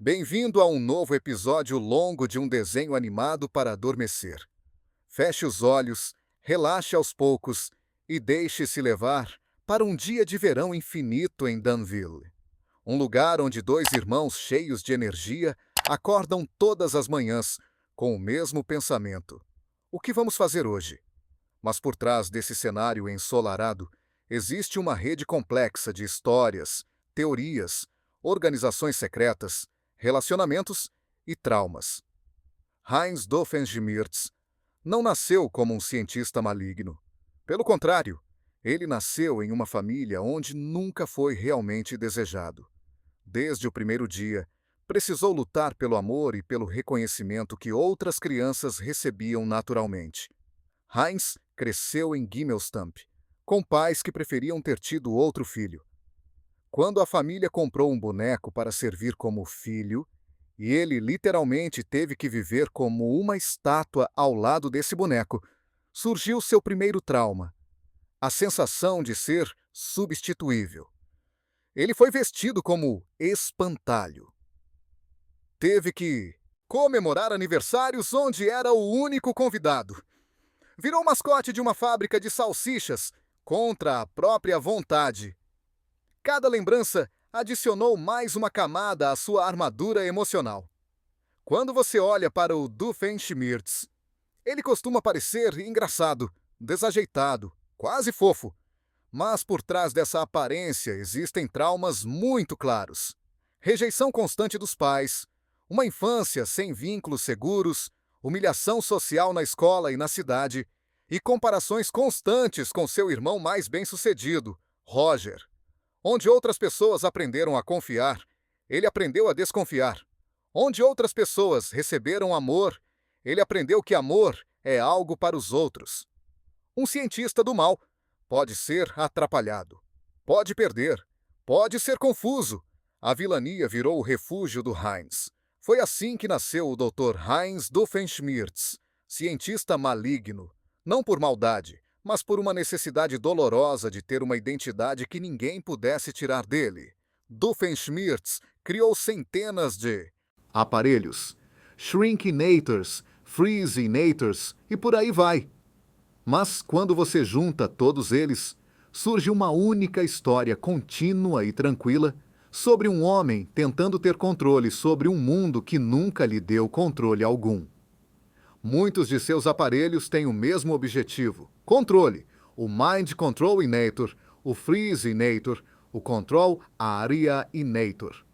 Bem-vindo a um novo episódio longo de um desenho animado para adormecer. Feche os olhos, relaxe aos poucos e deixe-se levar para um dia de verão infinito em Danville. Um lugar onde dois irmãos cheios de energia acordam todas as manhãs com o mesmo pensamento. O que vamos fazer hoje? Mas por trás desse cenário ensolarado, existe uma rede complexa de histórias, teorias, organizações secretas, relacionamentos e traumas. Heinz Doofenshmirtz não nasceu como um cientista maligno. Pelo contrário, ele nasceu em uma família onde nunca foi realmente desejado. Desde o primeiro dia, precisou lutar pelo amor e pelo reconhecimento que outras crianças recebiam naturalmente. Heinz cresceu em Gimmelstamp, com pais que preferiam ter tido outro filho. Quando a família comprou um boneco para servir como filho, e ele literalmente teve que viver como uma estátua ao lado desse boneco, surgiu seu primeiro trauma: a sensação de ser substituível. Ele foi vestido como espantalho. Teve que comemorar aniversários onde era o único convidado. Virou mascote de uma fábrica de salsichas contra a própria vontade. Cada lembrança adicionou mais uma camada à sua armadura emocional. Quando você olha para o Doofenshmirtz, ele costuma parecer engraçado, desajeitado, quase fofo. Mas por trás dessa aparência existem traumas muito claros. Rejeição constante dos pais, uma infância sem vínculos seguros, humilhação social na escola e na cidade, e comparações constantes com seu irmão mais bem-sucedido, Roger. Onde outras pessoas aprenderam a confiar, ele aprendeu a desconfiar. Onde outras pessoas receberam amor, ele aprendeu que amor é algo para os outros. Um cientista do mal pode ser atrapalhado, pode perder, pode ser confuso. A vilania virou o refúgio do Heinz. Foi assim que nasceu o Dr. Heinz Doofenshmirtz, cientista maligno, não por maldade, mas por uma necessidade dolorosa de ter uma identidade que ninguém pudesse tirar dele. Doofenshmirtz criou centenas de aparelhos, Shrinkinators, Freezinators e por aí vai. Mas quando você junta todos eles, surge uma única história contínua e tranquila sobre um homem tentando ter controle sobre um mundo que nunca lhe deu controle algum. Muitos de seus aparelhos têm o mesmo objetivo: controle. O Mind Controlinator, o Freezinator, o Control Areainator.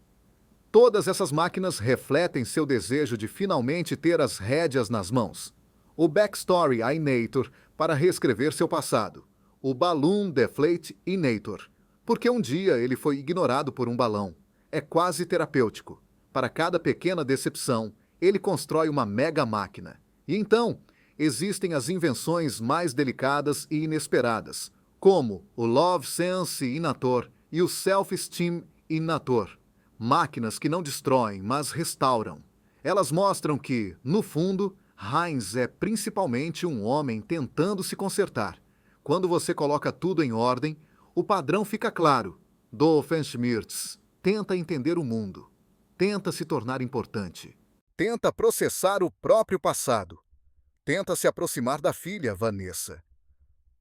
Todas essas máquinas refletem seu desejo de finalmente ter as rédeas nas mãos. O Backstory-inator, para reescrever seu passado. O Balloon Deflate-inator, porque um dia ele foi ignorado por um balão. É quase terapêutico. Para cada pequena decepção, ele constrói uma mega máquina. E então, existem as invenções mais delicadas e inesperadas, como o Love Sense Inator e o Self-Esteem Inator. Máquinas que não destroem, mas restauram. Elas mostram que, no fundo, Heinz é principalmente um homem tentando se consertar. Quando você coloca tudo em ordem, o padrão fica claro. Doofenshmirtz tenta entender o mundo. Tenta se tornar importante. Tenta processar o próprio passado. Tenta se aproximar da filha, Vanessa.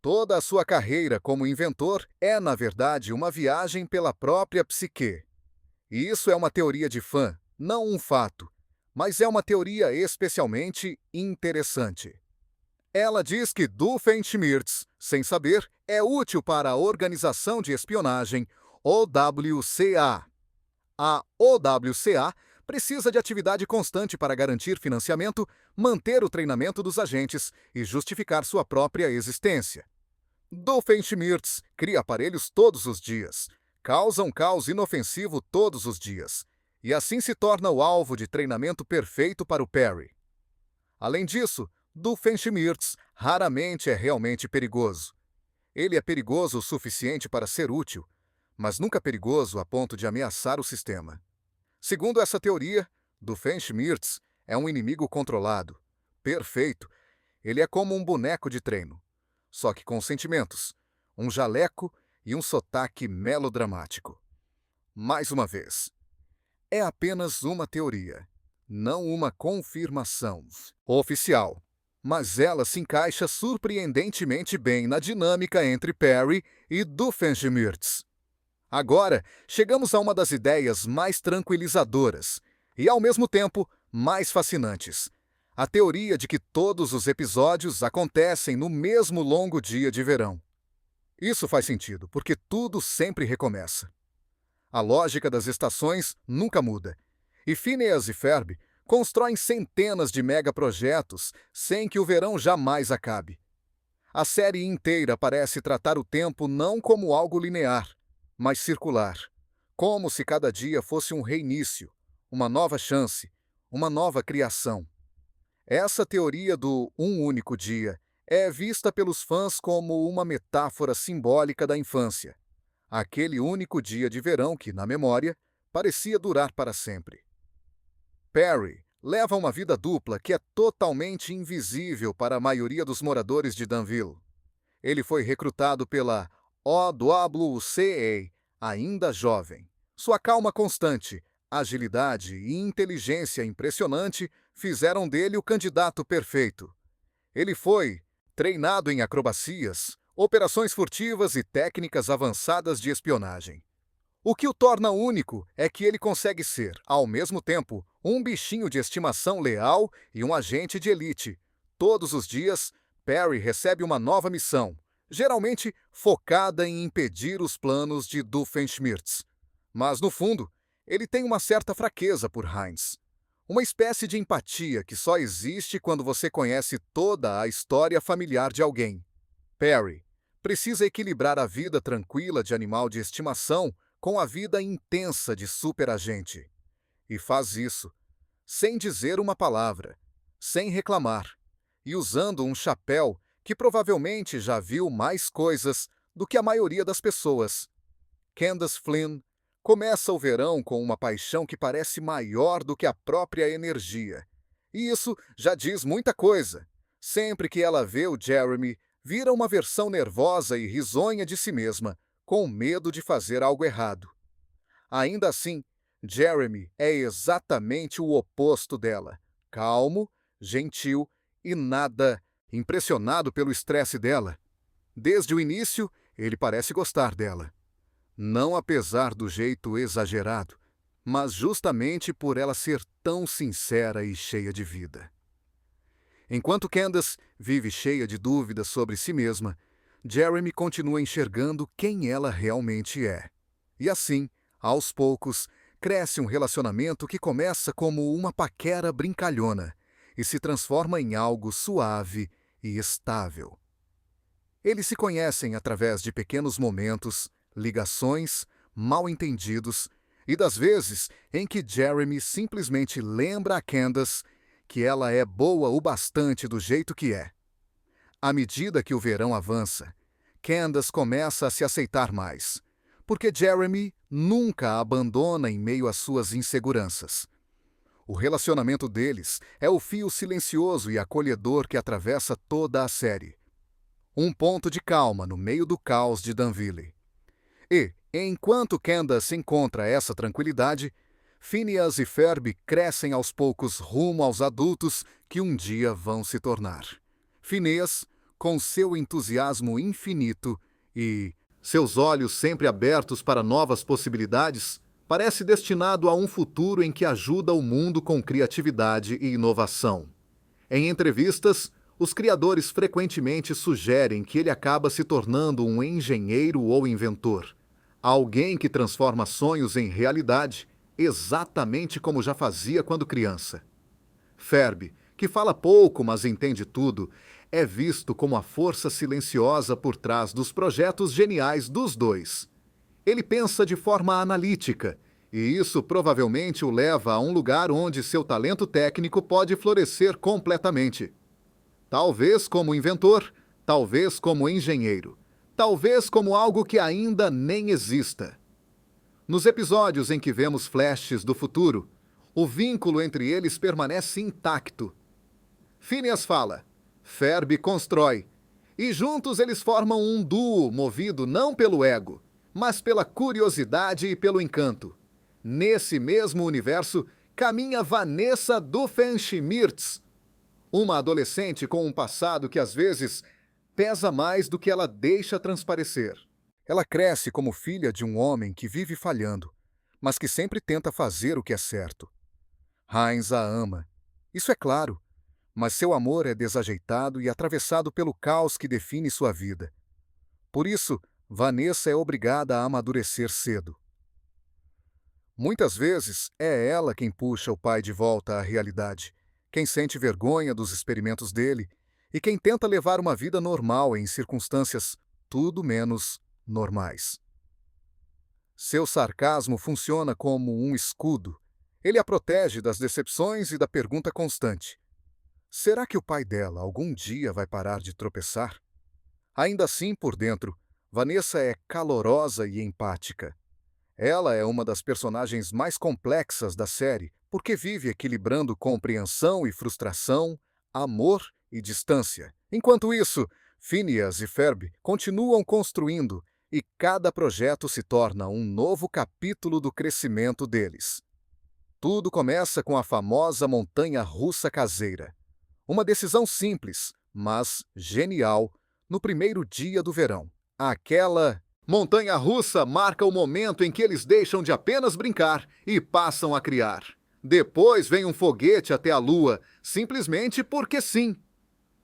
Toda a sua carreira como inventor é, na verdade, uma viagem pela própria psique. E isso é uma teoria de fã, não um fato, mas é uma teoria especialmente interessante. Ela diz que Doofenshmirtz, sem saber, é útil para a Organização de Espionagem, OWCA. A OWCA precisa de atividade constante para garantir financiamento, manter o treinamento dos agentes e justificar sua própria existência. Doofenshmirtz cria aparelhos todos os dias, causa um caos inofensivo todos os dias, e assim se torna o alvo de treinamento perfeito para o Perry. Além disso, Doofenshmirtz raramente é realmente perigoso. Ele é perigoso o suficiente para ser útil, mas nunca perigoso a ponto de ameaçar o sistema. Segundo essa teoria, Doofenshmirtz é um inimigo controlado, perfeito. Ele é como um boneco de treino, só que com sentimentos, um jaleco e um sotaque melodramático. Mais uma vez, é apenas uma teoria, não uma confirmação oficial. Mas ela se encaixa surpreendentemente bem na dinâmica entre Perry e Doofenshmirtz. Agora, chegamos a uma das ideias mais tranquilizadoras e, ao mesmo tempo, mais fascinantes. A teoria de que todos os episódios acontecem no mesmo longo dia de verão. Isso faz sentido, porque tudo sempre recomeça. A lógica das estações nunca muda. E Phineas e Ferb constroem centenas de megaprojetos sem que o verão jamais acabe. A série inteira parece tratar o tempo não como algo linear, mas circular, como se cada dia fosse um reinício, uma nova chance, uma nova criação. Essa teoria do um único dia é vista pelos fãs como uma metáfora simbólica da infância, aquele único dia de verão que, na memória, parecia durar para sempre. Perry leva uma vida dupla que é totalmente invisível para a maioria dos moradores de Danville. Ele foi recrutado pela OWCA, ainda jovem. Sua calma constante, agilidade e inteligência impressionante fizeram dele o candidato perfeito. Ele foi treinado em acrobacias, operações furtivas e técnicas avançadas de espionagem. O que o torna único é que ele consegue ser, ao mesmo tempo, um bichinho de estimação leal e um agente de elite. Todos os dias, Perry recebe uma nova missão, geralmente focada em impedir os planos de Doofenshmirtz. Mas, no fundo, ele tem uma certa fraqueza por Heinz. Uma espécie de empatia que só existe quando você conhece toda a história familiar de alguém. Perry precisa equilibrar a vida tranquila de animal de estimação com a vida intensa de superagente. E faz isso, sem dizer uma palavra, sem reclamar, e usando um chapéu que provavelmente já viu mais coisas do que a maioria das pessoas. Candace Flynn começa o verão com uma paixão que parece maior do que a própria energia. E isso já diz muita coisa. Sempre que ela vê o Jeremy, vira uma versão nervosa e risonha de si mesma, com medo de fazer algo errado. Ainda assim, Jeremy é exatamente o oposto dela. Calmo, gentil e nada impressionado pelo estresse dela. Desde o início, ele parece gostar dela. Não apesar do jeito exagerado, mas justamente por ela ser tão sincera e cheia de vida. Enquanto Candace vive cheia de dúvidas sobre si mesma, Jeremy continua enxergando quem ela realmente é. E assim, aos poucos, cresce um relacionamento que começa como uma paquera brincalhona e se transforma em algo suave e estável. Eles se conhecem através de pequenos momentos, ligações, mal-entendidos e das vezes em que Jeremy simplesmente lembra a Candace que ela é boa o bastante do jeito que é. À medida que o verão avança, Candace começa a se aceitar mais, porque Jeremy nunca a abandona em meio às suas inseguranças. O relacionamento deles é o fio silencioso e acolhedor que atravessa toda a série. Um ponto de calma no meio do caos de Danville. E, enquanto Candace encontra essa tranquilidade, Phineas e Ferb crescem aos poucos rumo aos adultos que um dia vão se tornar. Phineas, com seu entusiasmo infinito e seus olhos sempre abertos para novas possibilidades, parece destinado a um futuro em que ajuda o mundo com criatividade e inovação. Em entrevistas, os criadores frequentemente sugerem que ele acaba se tornando um engenheiro ou inventor, alguém que transforma sonhos em realidade, exatamente como já fazia quando criança. Ferb, que fala pouco mas entende tudo, é visto como a força silenciosa por trás dos projetos geniais dos dois. Ele pensa de forma analítica, e isso provavelmente o leva a um lugar onde seu talento técnico pode florescer completamente. Talvez como inventor, talvez como engenheiro, talvez como algo que ainda nem exista. Nos episódios em que vemos flashes do futuro, o vínculo entre eles permanece intacto. Phineas fala, Ferb constrói, e juntos eles formam um duo movido não pelo ego, mas pela curiosidade e pelo encanto. Nesse mesmo universo, caminha Vanessa Doofenshmirtz, uma adolescente com um passado que às vezes pesa mais do que ela deixa transparecer. Ela cresce como filha de um homem que vive falhando, mas que sempre tenta fazer o que é certo. Heinz a ama, isso é claro, mas seu amor é desajeitado e atravessado pelo caos que define sua vida. Por isso, Vanessa é obrigada a amadurecer cedo. Muitas vezes, é ela quem puxa o pai de volta à realidade, quem sente vergonha dos experimentos dele e quem tenta levar uma vida normal em circunstâncias tudo menos normais. Seu sarcasmo funciona como um escudo. Ele a protege das decepções e da pergunta constante: será que o pai dela algum dia vai parar de tropeçar? Ainda assim, por dentro, Vanessa é calorosa e empática. Ela é uma das personagens mais complexas da série, porque vive equilibrando compreensão e frustração, amor e distância. Enquanto isso, Phineas e Ferb continuam construindo, e cada projeto se torna um novo capítulo do crescimento deles. Tudo começa com a famosa montanha-russa caseira. Uma decisão simples, mas genial, no primeiro dia do verão. Aquela montanha-russa marca o momento em que eles deixam de apenas brincar e passam a criar. Depois vem um foguete até a Lua, simplesmente porque sim.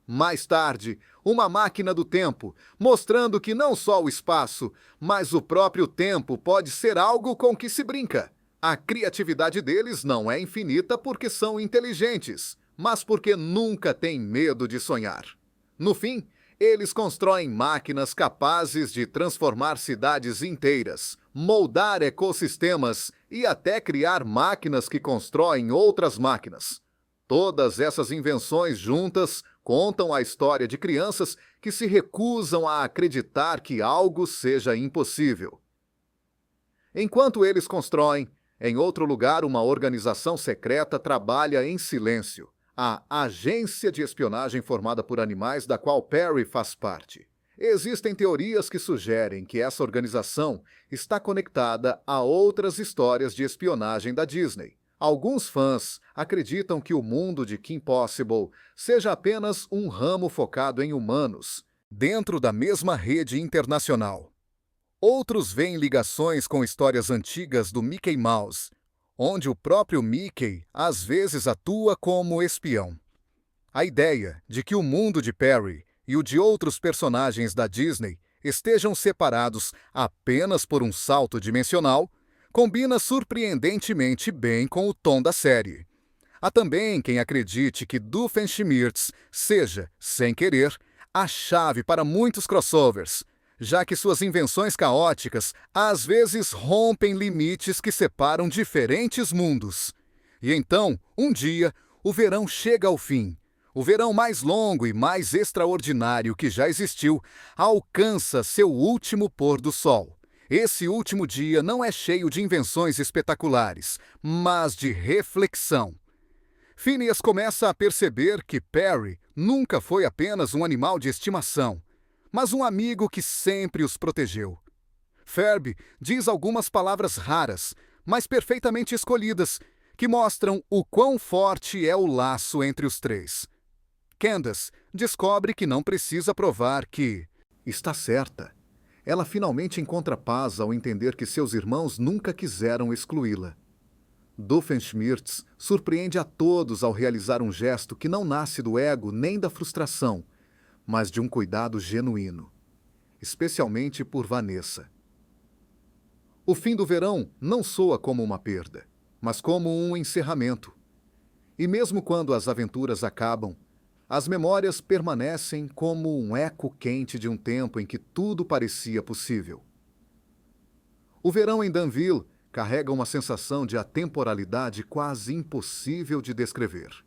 Mais tarde, uma máquina do tempo, mostrando que não só o espaço, mas o próprio tempo pode ser algo com que se brinca. A criatividade deles não é infinita porque são inteligentes, mas porque nunca têm medo de sonhar. No fim, eles constroem máquinas capazes de transformar cidades inteiras, moldar ecossistemas e até criar máquinas que constroem outras máquinas. Todas essas invenções juntas contam a história de crianças que se recusam a acreditar que algo seja impossível. Enquanto eles constroem, em outro lugar uma organização secreta trabalha em silêncio. A agência de espionagem formada por animais da qual Perry faz parte. Existem teorias que sugerem que essa organização está conectada a outras histórias de espionagem da Disney. Alguns fãs acreditam que o mundo de Kim Possible seja apenas um ramo focado em humanos, dentro da mesma rede internacional. Outros veem ligações com histórias antigas do Mickey Mouse, onde o próprio Mickey às vezes atua como espião. A ideia de que o mundo de Perry e o de outros personagens da Disney estejam separados apenas por um salto dimensional combina surpreendentemente bem com o tom da série. Há também quem acredite que Doofenshmirtz seja, sem querer, a chave para muitos crossovers, já que suas invenções caóticas às vezes rompem limites que separam diferentes mundos. E então, um dia, o verão chega ao fim. O verão mais longo e mais extraordinário que já existiu alcança seu último pôr do sol. Esse último dia não é cheio de invenções espetaculares, mas de reflexão. Phineas começa a perceber que Perry nunca foi apenas um animal de estimação, mas um amigo que sempre os protegeu. Ferb diz algumas palavras raras, mas perfeitamente escolhidas, que mostram o quão forte é o laço entre os três. Candace descobre que não precisa provar que está certa. Ela finalmente encontra paz ao entender que seus irmãos nunca quiseram excluí-la. Doofenshmirtz surpreende a todos ao realizar um gesto que não nasce do ego nem da frustração, mas de um cuidado genuíno, especialmente por Vanessa. O fim do verão não soa como uma perda, mas como um encerramento. E mesmo quando as aventuras acabam, as memórias permanecem como um eco quente de um tempo em que tudo parecia possível. O verão em Danville carrega uma sensação de atemporalidade quase impossível de descrever.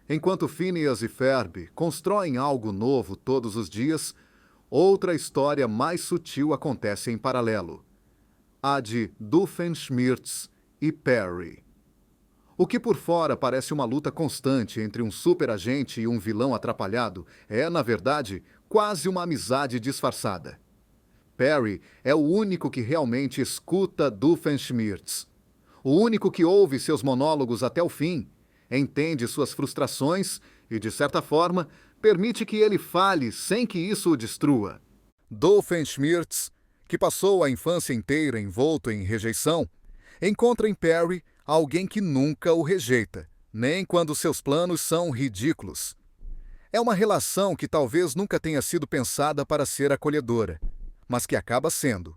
Enquanto Phineas e Ferb constroem algo novo todos os dias, outra história mais sutil acontece em paralelo, a de Doofenshmirtz e Perry. O que por fora parece uma luta constante entre um super-agente e um vilão atrapalhado é, na verdade, quase uma amizade disfarçada. Perry é o único que realmente escuta Doofenshmirtz. O único que ouve seus monólogos até o fim, entende suas frustrações e, de certa forma, permite que ele fale sem que isso o destrua. Doofenshmirtz, que passou a infância inteira envolto em rejeição, encontra em Perry alguém que nunca o rejeita, nem quando seus planos são ridículos. É uma relação que talvez nunca tenha sido pensada para ser acolhedora, mas que acaba sendo,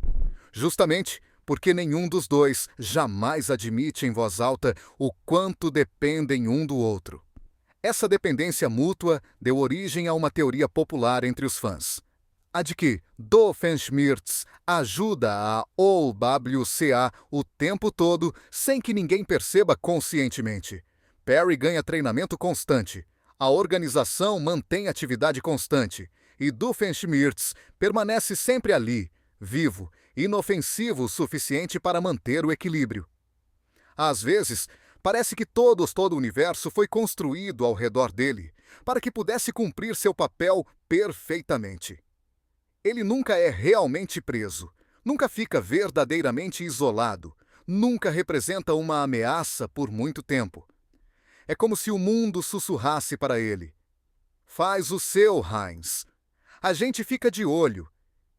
justamente porque nenhum dos dois jamais admite em voz alta o quanto dependem um do outro. Essa dependência mútua deu origem a uma teoria popular entre os fãs, a de que Doofenshmirtz ajuda a OWCA o tempo todo sem que ninguém perceba conscientemente. Perry ganha treinamento constante, a organização mantém atividade constante e Doofenshmirtz permanece sempre ali, vivo, inofensivo o suficiente para manter o equilíbrio. Às vezes, parece que todo o universo foi construído ao redor dele para que pudesse cumprir seu papel perfeitamente. Ele nunca é realmente preso, nunca fica verdadeiramente isolado, nunca representa uma ameaça por muito tempo. É como se o mundo sussurrasse para ele: faz o seu, Heinz. A gente fica de olho.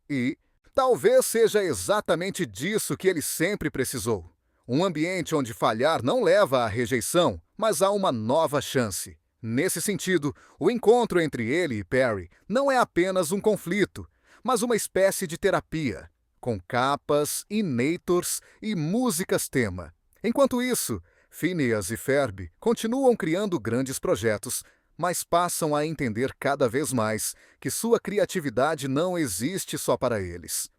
E talvez seja exatamente disso que ele sempre precisou. Um ambiente onde falhar não leva à rejeição, mas a uma nova chance. Nesse sentido, o encontro entre ele e Perry não é apenas um conflito, mas uma espécie de terapia, com capas, inators e músicas tema. Enquanto isso, Phineas e Ferb continuam criando grandes projetos, mas passam a entender cada vez mais que sua criatividade não existe só para eles.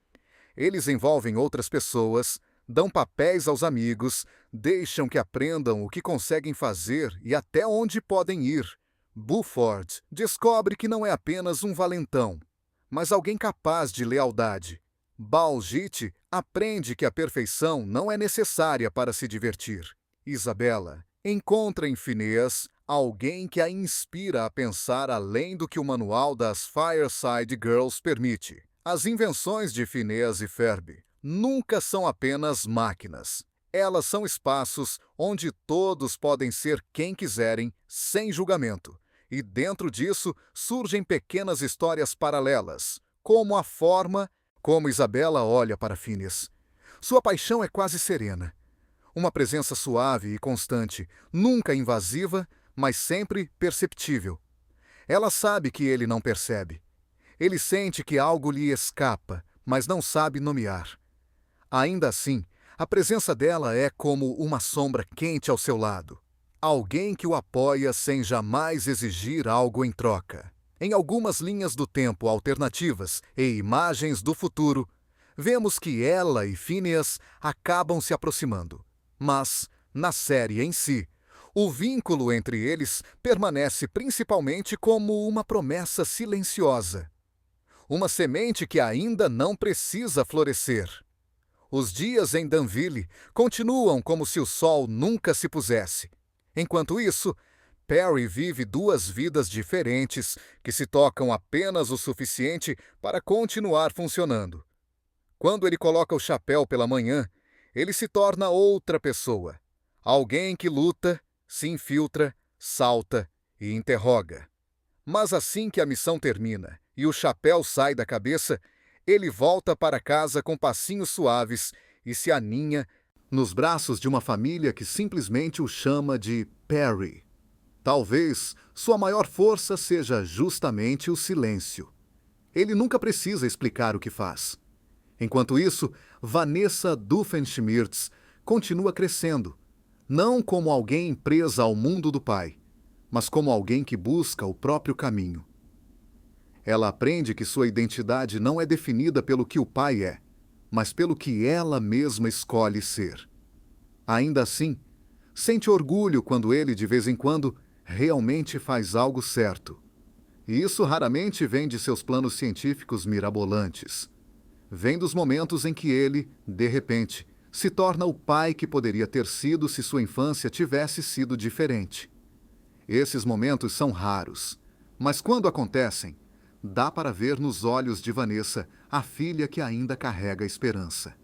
Eles envolvem outras pessoas, dão papéis aos amigos, deixam que aprendam o que conseguem fazer e até onde podem ir. Buford descobre que não é apenas um valentão, mas alguém capaz de lealdade. Baljeet aprende que a perfeição não é necessária para se divertir. Isabella encontra em Phineas alguém que a inspira a pensar além do que o manual das Fireside Girls permite. As invenções de Phineas e Ferb nunca são apenas máquinas. Elas são espaços onde todos podem ser quem quiserem, sem julgamento. E dentro disso surgem pequenas histórias paralelas, como a forma como Isabella olha para Phineas. Sua paixão é quase serena. Uma presença suave e constante, nunca invasiva, mas sempre perceptível. Ela sabe que ele não percebe. Ele sente que algo lhe escapa, mas não sabe nomear. Ainda assim, a presença dela é como uma sombra quente ao seu lado. Alguém que o apoia sem jamais exigir algo em troca. Em algumas linhas do tempo alternativas e imagens do futuro, vemos que ela e Phineas acabam se aproximando. Mas, na série em si, o vínculo entre eles permanece principalmente como uma promessa silenciosa. Uma semente que ainda não precisa florescer. Os dias em Danville continuam como se o sol nunca se pusesse. Enquanto isso, Perry vive duas vidas diferentes que se tocam apenas o suficiente para continuar funcionando. Quando ele coloca o chapéu pela manhã, ele se torna outra pessoa. Alguém que luta, se infiltra, salta e interroga. Mas assim que a missão termina e o chapéu sai da cabeça, ele volta para casa com passinhos suaves e se aninha nos braços de uma família que simplesmente o chama de Perry. Talvez sua maior força seja justamente o silêncio. Ele nunca precisa explicar o que faz. Enquanto isso, Vanessa Doofenshmirtz continua crescendo, não como alguém presa ao mundo do pai, mas como alguém que busca o próprio caminho. Ela aprende que sua identidade não é definida pelo que o pai é, mas pelo que ela mesma escolhe ser. Ainda assim, sente orgulho quando ele, de vez em quando, realmente faz algo certo. E isso raramente vem de seus planos científicos mirabolantes. Vem dos momentos em que ele, de repente, se torna o pai que poderia ter sido se sua infância tivesse sido diferente. Esses momentos são raros, mas quando acontecem, Dá para ver nos olhos de Vanessa a filha que ainda carrega a esperança.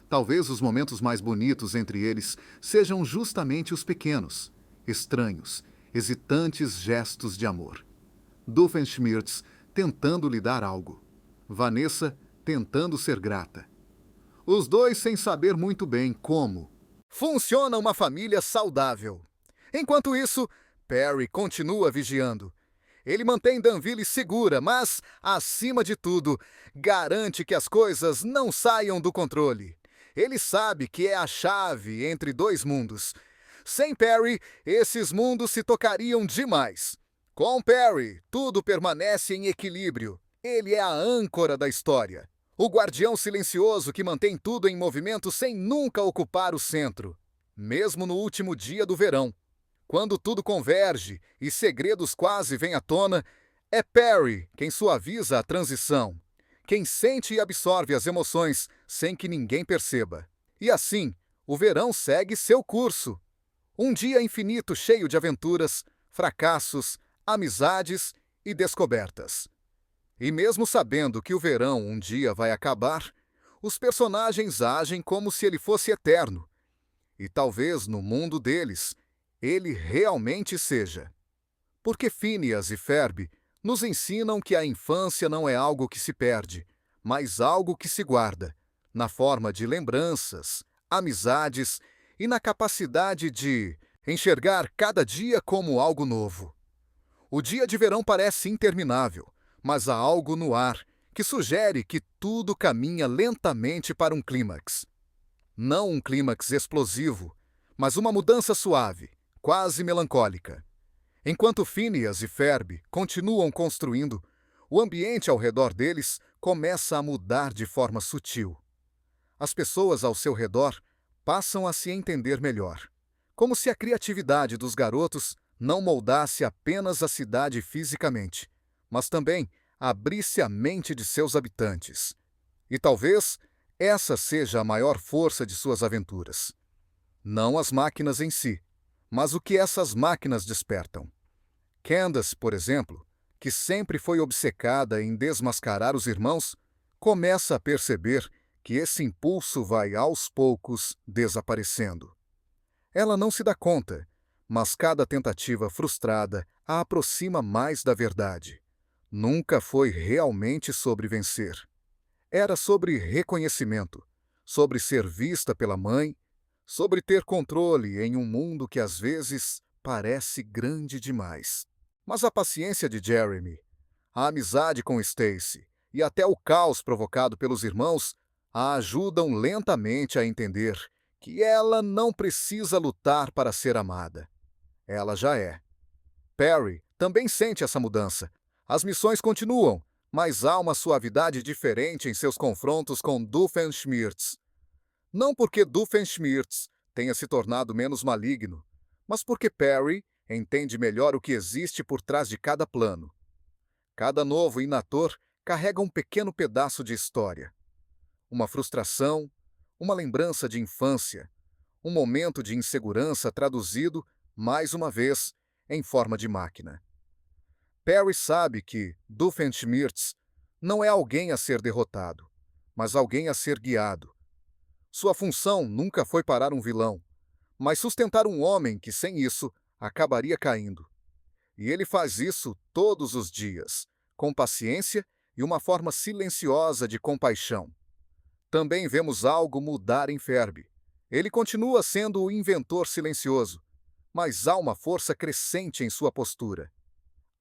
Talvez os momentos mais bonitos entre eles sejam justamente os pequenos, estranhos, hesitantes gestos de amor. Doofenshmirtz tentando lhe dar algo. Vanessa tentando ser grata. Os dois sem saber muito bem como. Funciona uma família saudável. Enquanto isso, Perry continua vigiando. Ele mantém Danville segura, mas, acima de tudo, garante que as coisas não saiam do controle. Ele sabe que é a chave entre dois mundos. Sem Perry, esses mundos se tocariam demais. Com Perry, tudo permanece em equilíbrio. Ele é a âncora da história. O guardião silencioso que mantém tudo em movimento sem nunca ocupar o centro. Mesmo no último dia do verão. Quando tudo converge e segredos quase vêm à tona, é Perry quem suaviza a transição, quem sente e absorve as emoções sem que ninguém perceba. E assim, o verão segue seu curso. Um dia infinito cheio de aventuras, fracassos, amizades e descobertas. E mesmo sabendo que o verão um dia vai acabar, os personagens agem como se ele fosse eterno. E talvez no mundo deles, ele realmente seja. Porque Phineas e Ferb nos ensinam que a infância não é algo que se perde, mas algo que se guarda, na forma de lembranças, amizades e na capacidade de enxergar cada dia como algo novo. O dia de verão parece interminável, mas há algo no ar que sugere que tudo caminha lentamente para um clímax. Não um clímax explosivo, mas uma mudança suave, quase melancólica. Enquanto Phineas e Ferb continuam construindo, o ambiente ao redor deles começa a mudar de forma sutil. As pessoas ao seu redor passam a se entender melhor, como se a criatividade dos garotos não moldasse apenas a cidade fisicamente, mas também abrisse a mente de seus habitantes. E talvez essa seja a maior força de suas aventuras. Não as máquinas em si, mas o que essas máquinas despertam. Candace, por exemplo, que sempre foi obcecada em desmascarar os irmãos, começa a perceber que esse impulso vai aos poucos desaparecendo. Ela não se dá conta, mas cada tentativa frustrada a aproxima mais da verdade. Nunca foi realmente sobre vencer. Era sobre reconhecimento, sobre ser vista pela mãe, sobre ter controle em um mundo que às vezes parece grande demais. Mas a paciência de Jeremy, a amizade com Stacy e até o caos provocado pelos irmãos a ajudam lentamente a entender que ela não precisa lutar para ser amada. Ela já é. Perry também sente essa mudança. As missões continuam, mas há uma suavidade diferente em seus confrontos com Doofenshmirtz. Não porque Doofenshmirtz tenha se tornado menos maligno, mas porque Perry entende melhor o que existe por trás de cada plano. Cada novo inator carrega um pequeno pedaço de história. Uma frustração, uma lembrança de infância, um momento de insegurança traduzido, mais uma vez, em forma de máquina. Perry sabe que Doofenshmirtz não é alguém a ser derrotado, mas alguém a ser guiado. Sua função nunca foi parar um vilão, mas sustentar um homem que, sem isso, acabaria caindo. E ele faz isso todos os dias, com paciência e uma forma silenciosa de compaixão. Também vemos algo mudar em Ferb. Ele continua sendo o inventor silencioso, mas há uma força crescente em sua postura.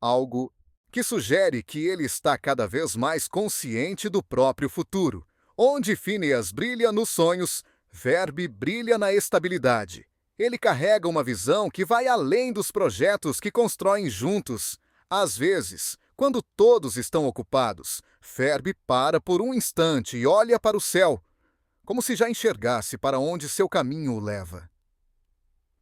Algo que sugere que ele está cada vez mais consciente do próprio futuro. Onde Phineas brilha nos sonhos, Ferb brilha na estabilidade. Ele carrega uma visão que vai além dos projetos que constroem juntos. Às vezes, quando todos estão ocupados, Ferb para por um instante e olha para o céu, como se já enxergasse para onde seu caminho o leva.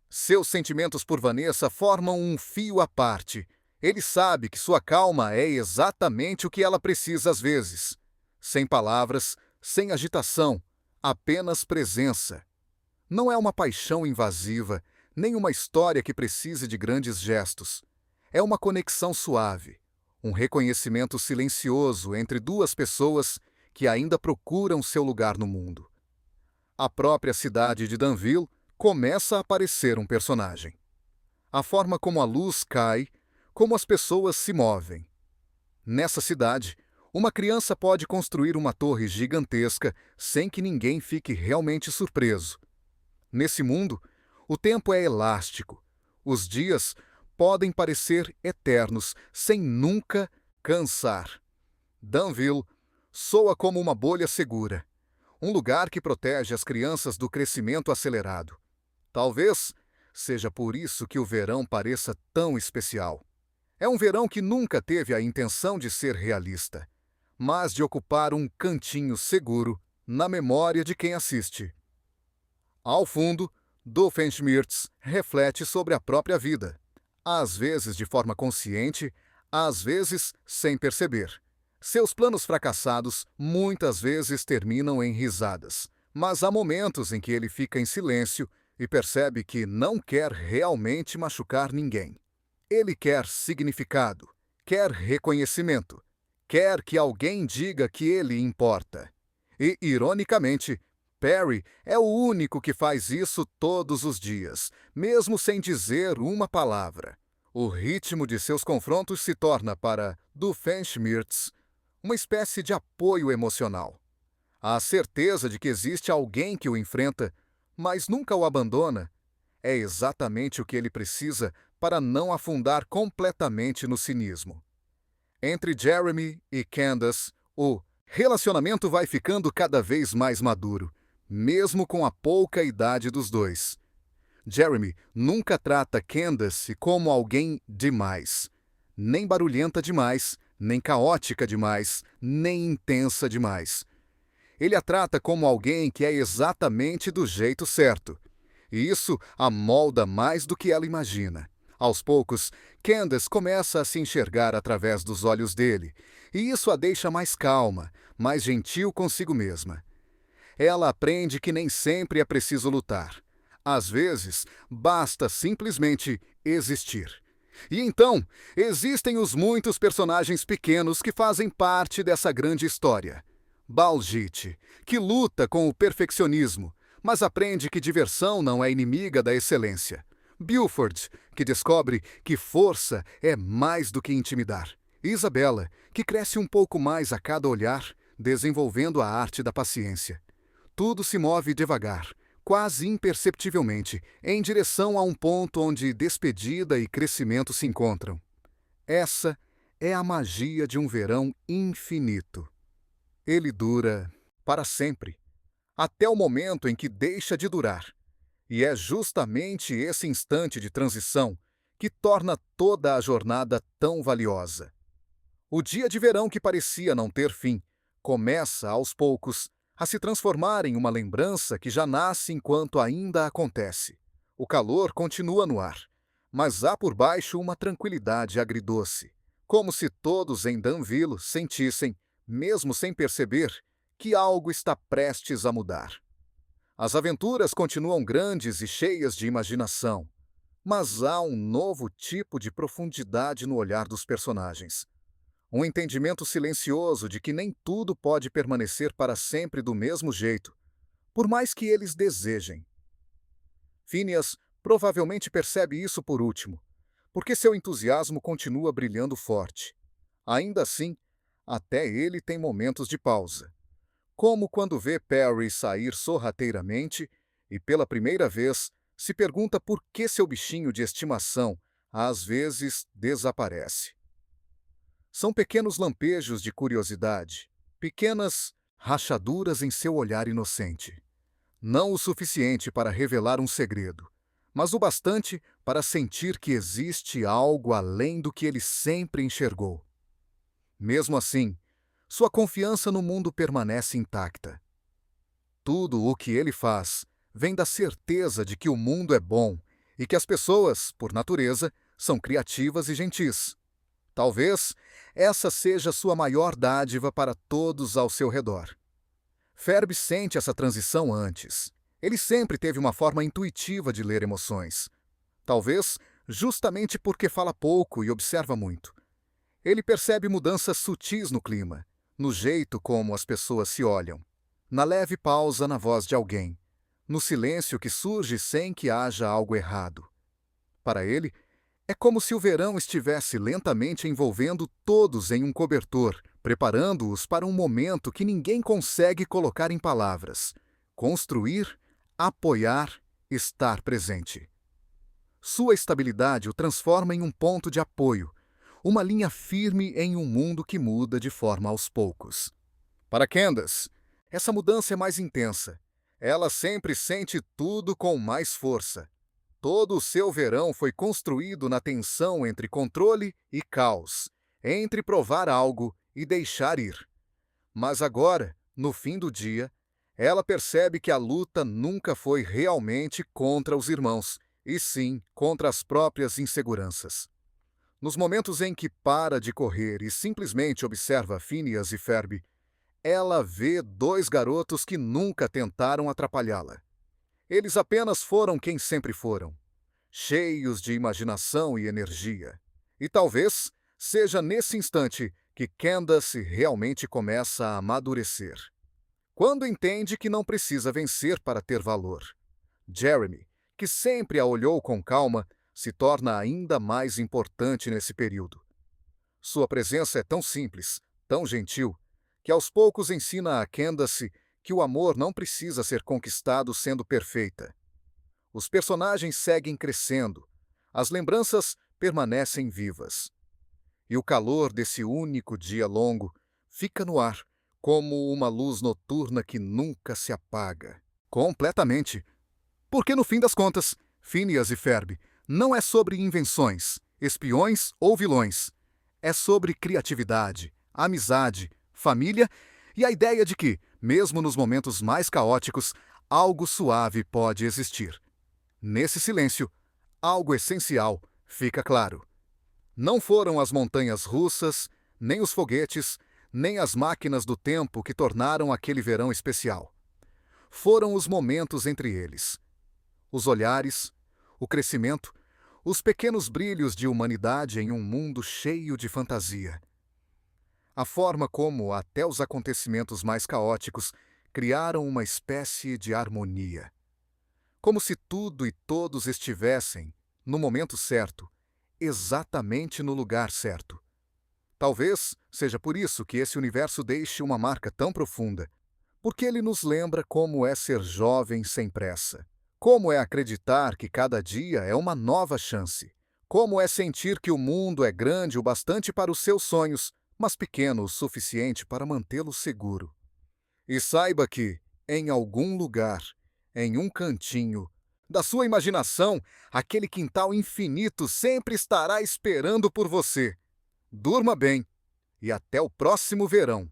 Seus sentimentos por Vanessa formam um fio à parte. Ele sabe que sua calma é exatamente o que ela precisa às vezes. Sem palavras, sem agitação, apenas presença. Não é uma paixão invasiva, nem uma história que precise de grandes gestos. É uma conexão suave, um reconhecimento silencioso entre duas pessoas que ainda procuram seu lugar no mundo. A própria cidade de Danville começa a parecer um personagem. A forma como a luz cai, como as pessoas se movem. Nessa cidade, uma criança pode construir uma torre gigantesca sem que ninguém fique realmente surpreso. Nesse mundo, o tempo é elástico. Os dias podem parecer eternos, sem nunca cansar. Danville soa como uma bolha segura, um lugar que protege as crianças do crescimento acelerado. Talvez seja por isso que o verão pareça tão especial. É um verão que nunca teve a intenção de ser realista, mas de ocupar um cantinho seguro na memória de quem assiste. Ao fundo, Doofenshmirtz reflete sobre a própria vida, às vezes de forma consciente, às vezes sem perceber. Seus planos fracassados muitas vezes terminam em risadas, mas há momentos em que ele fica em silêncio e percebe que não quer realmente machucar ninguém. Ele quer significado, quer reconhecimento, quer que alguém diga que ele importa. E, ironicamente, Perry é o único que faz isso todos os dias, mesmo sem dizer uma palavra. O ritmo de seus confrontos se torna, para Doofenshmirtz, uma espécie de apoio emocional. A certeza de que existe alguém que o enfrenta, mas nunca o abandona, é exatamente o que ele precisa para não afundar completamente no cinismo. Entre Jeremy e Candace, o relacionamento vai ficando cada vez mais maduro, mesmo com a pouca idade dos dois. Jeremy nunca trata Candace como alguém demais, nem barulhenta demais, nem caótica demais, nem intensa demais. Ele a trata como alguém que é exatamente do jeito certo. E isso a molda mais do que ela imagina. Aos poucos, Candace começa a se enxergar através dos olhos dele, e isso a deixa mais calma, mais gentil consigo mesma. Ela aprende que nem sempre é preciso lutar. Às vezes, basta simplesmente existir. E então, existem os muitos personagens pequenos que fazem parte dessa grande história. Baljeet, que luta com o perfeccionismo, mas aprende que diversão não é inimiga da excelência. Buford, que descobre que força é mais do que intimidar. Isabella, que cresce um pouco mais a cada olhar, desenvolvendo a arte da paciência. Tudo se move devagar, quase imperceptivelmente, em direção a um ponto onde despedida e crescimento se encontram. Essa é a magia de um verão infinito. Ele dura para sempre, até o momento em que deixa de durar. E é justamente esse instante de transição que torna toda a jornada tão valiosa. O dia de verão que parecia não ter fim começa, aos poucos, a se transformar em uma lembrança que já nasce enquanto ainda acontece. O calor continua no ar, mas há por baixo uma tranquilidade agridoce, como se todos em Danville sentissem, mesmo sem perceber, que algo está prestes a mudar. As aventuras continuam grandes e cheias de imaginação, mas há um novo tipo de profundidade no olhar dos personagens. Um entendimento silencioso de que nem tudo pode permanecer para sempre do mesmo jeito, por mais que eles desejem. Phineas provavelmente percebe isso por último, porque seu entusiasmo continua brilhando forte. Ainda assim, até ele tem momentos de pausa, como quando vê Perry sair sorrateiramente e, pela primeira vez, se pergunta por que seu bichinho de estimação às vezes desaparece. São pequenos lampejos de curiosidade, pequenas rachaduras em seu olhar inocente. Não o suficiente para revelar um segredo, mas o bastante para sentir que existe algo além do que ele sempre enxergou. Mesmo assim, sua confiança no mundo permanece intacta. Tudo o que ele faz vem da certeza de que o mundo é bom e que as pessoas, por natureza, são criativas e gentis. Talvez essa seja sua maior dádiva para todos ao seu redor. Ferb sente essa transição antes. Ele sempre teve uma forma intuitiva de ler emoções. Talvez justamente porque fala pouco e observa muito. Ele percebe mudanças sutis no clima, no jeito como as pessoas se olham, na leve pausa na voz de alguém, no silêncio que surge sem que haja algo errado. Para ele, é como se o verão estivesse lentamente envolvendo todos em um cobertor, preparando-os para um momento que ninguém consegue colocar em palavras: construir, apoiar, estar presente. Sua estabilidade o transforma em um ponto de apoio, uma linha firme em um mundo que muda de forma aos poucos. Para Candace, essa mudança é mais intensa. Ela sempre sente tudo com mais força. Todo o seu verão foi construído na tensão entre controle e caos, entre provar algo e deixar ir. Mas agora, no fim do dia, ela percebe que a luta nunca foi realmente contra os irmãos, e sim contra as próprias inseguranças. Nos momentos em que para de correr e simplesmente observa Phineas e Ferb, ela vê dois garotos que nunca tentaram atrapalhá-la. Eles apenas foram quem sempre foram, cheios de imaginação e energia. E talvez seja nesse instante que Candace realmente começa a amadurecer. Quando entende que não precisa vencer para ter valor. Jeremy, que sempre a olhou com calma, se torna ainda mais importante nesse período. Sua presença é tão simples, tão gentil, que aos poucos ensina a Candace que o amor não precisa ser conquistado sendo perfeita. Os personagens seguem crescendo, as lembranças permanecem vivas. E o calor desse único dia longo fica no ar, como uma luz noturna que nunca se apaga. Completamente. Porque no fim das contas, Phineas e Ferb não é sobre invenções, espiões ou vilões. É sobre criatividade, amizade, família e a ideia de que, mesmo nos momentos mais caóticos, algo suave pode existir. Nesse silêncio, algo essencial fica claro. Não foram as montanhas russas, nem os foguetes, nem as máquinas do tempo que tornaram aquele verão especial. Foram os momentos entre eles. Os olhares, o crescimento, os pequenos brilhos de humanidade em um mundo cheio de fantasia. A forma como, até os acontecimentos mais caóticos, criaram uma espécie de harmonia. Como se tudo e todos estivessem, no momento certo, exatamente no lugar certo. Talvez seja por isso que esse universo deixe uma marca tão profunda, porque ele nos lembra como é ser jovem sem pressa, como é acreditar que cada dia é uma nova chance, como é sentir que o mundo é grande o bastante para os seus sonhos, mas pequeno o suficiente para mantê-lo seguro. E saiba que, em algum lugar, em um cantinho da sua imaginação, aquele quintal infinito sempre estará esperando por você. Durma bem e até o próximo verão.